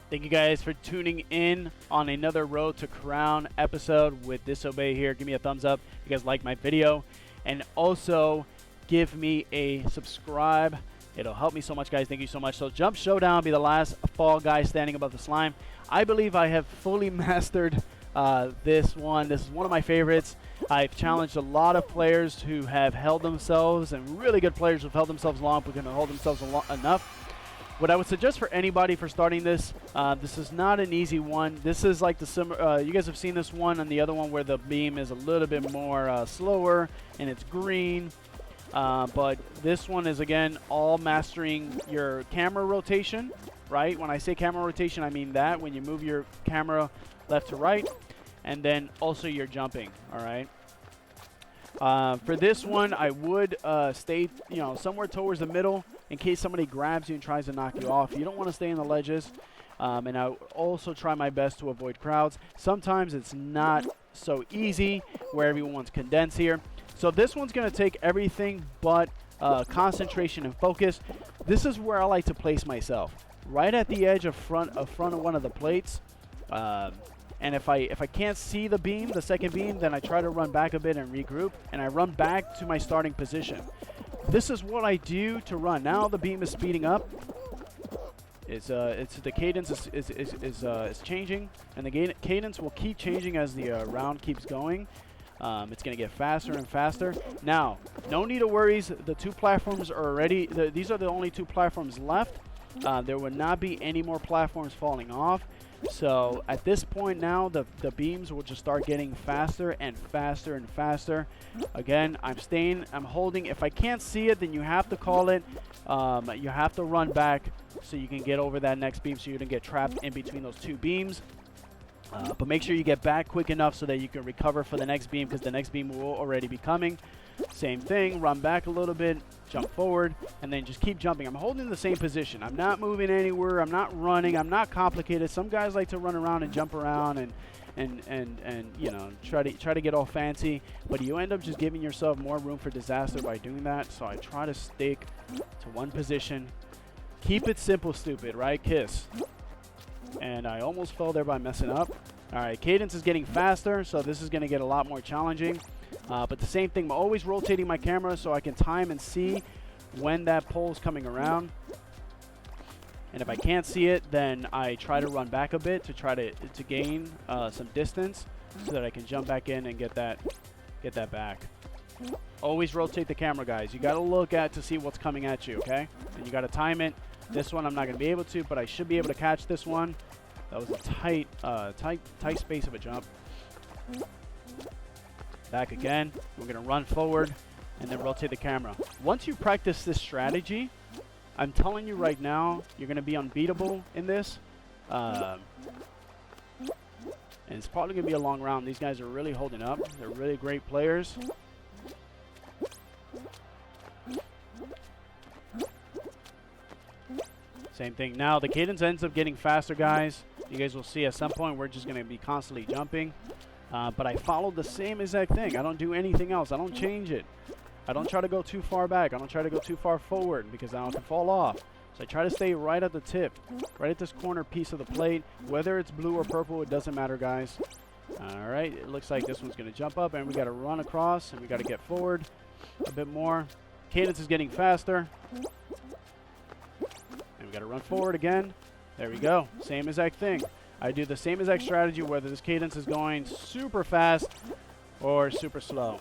Thank you guys for tuning in on another Road to Crown episode with Disobey here. Give me a thumbs up if you guys like my video. And also, give me a subscribe. It'll help me so much, guys. Thank you so much. So, Jump Showdown be the last fall guy standing above the slime. I believe I have fully mastered this one. This is one of my favorites. I've challenged a lot of players who have held themselves, and really good players who have held themselves long, but can hold themselves enough. What I would suggest for anybody for starting this, this is not an easy one. This is like the similar, you guys have seen this one and the other one where the beam is a little bit more slower and it's green. But this one is, again, all mastering your camera rotation, right? When I say camera rotation, I mean that when you move your camera left to right, and then also your jumping, all right? For this one, I would stay, somewhere towards the middle in case somebody grabs you and tries to knock you off. You don't want to stay in the ledges. And I also try my best to avoid crowds. Sometimes it's not so easy where everyone's condensed here. So this one's going to take everything but concentration and focus. This is where I like to place myself, right at the edge of front of one of the plates. And if I can't see the beam, the second beam, then I try to run back a bit and regroup, and I run back to my starting position. This is what I do to run. Now the beam is speeding up. It's the cadence is changing, and the cadence will keep changing as the round keeps going. It's going to get faster and faster. Now, no need of worries. The two platforms are already. These are the only two platforms left. There will not be any more platforms falling off. So at this point now, the beams will just start getting faster and faster and faster. Again, I'm holding. If I can't see it, then you have to call it. You have to run back so you can get over that next beam so you don't get trapped in between those two beams. But make sure you get back quick enough so that you can recover for the next beam, because the next beam will already be coming. Same thing, run back a little bit, jump forward, and then just keep jumping. I'm holding the same position. I'm not moving anywhere. I'm not running. I'm not complicated. Some guys like to run around and jump around and try to get all fancy, but you end up just giving yourself more room for disaster by doing that. So I try to stick to one position. Keep it simple, stupid, right? Kiss. And I almost fell there by messing up. All right, cadence is getting faster, so this is going to get a lot more challenging. But the same thing, I'm always rotating my camera so I can time and see when that pole's coming around. And if I can't see it, then I try to run back a bit to try to gain some distance so that I can jump back in and get that back. Always rotate the camera, guys. You got to look to see what's coming at you, okay? And you got to time it. This one I'm not going to be able to, but I should be able to catch this one. That was a tight space of a jump. Back again. We're going to run forward and then rotate the camera. Once you practice this strategy, I'm telling you right now, you're going to be unbeatable in this. And it's probably going to be a long round. These guys are really holding up. They're really great players. Same thing. Now, the cadence ends up getting faster, guys. You guys will see at some point we're just going to be constantly jumping. But I follow the same exact thing. I don't do anything else. I don't change it. I don't try to go too far back. I don't try to go too far forward because I can fall off. So I try to stay right at the tip, right at this corner piece of the plate. Whether it's blue or purple, it doesn't matter, guys. All right. It looks like this one's going to jump up, and we got to run across, and we got to get forward a bit more. Cadence is getting faster. And we got to run forward again. There we go. Same exact thing. I do the same exact strategy whether this cadence is going super fast or super slow.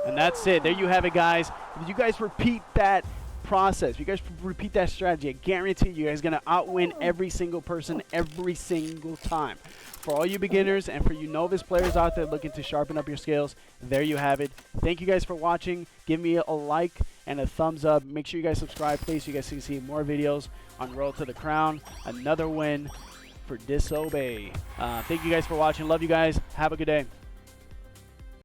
And that's it. There you have it, guys. If you guys repeat that process, if you guys repeat that strategy, I guarantee you guys are going to outwin every single person every single time. For all you beginners and for you novice players out there looking to sharpen up your skills, there you have it. Thank you guys for watching. Give me a like and a thumbs up. Make sure you guys subscribe, please, so you guys can see more videos on Road to the Crown. Another win for Disobey. Thank you guys for watching. Love you guys. Have a good day.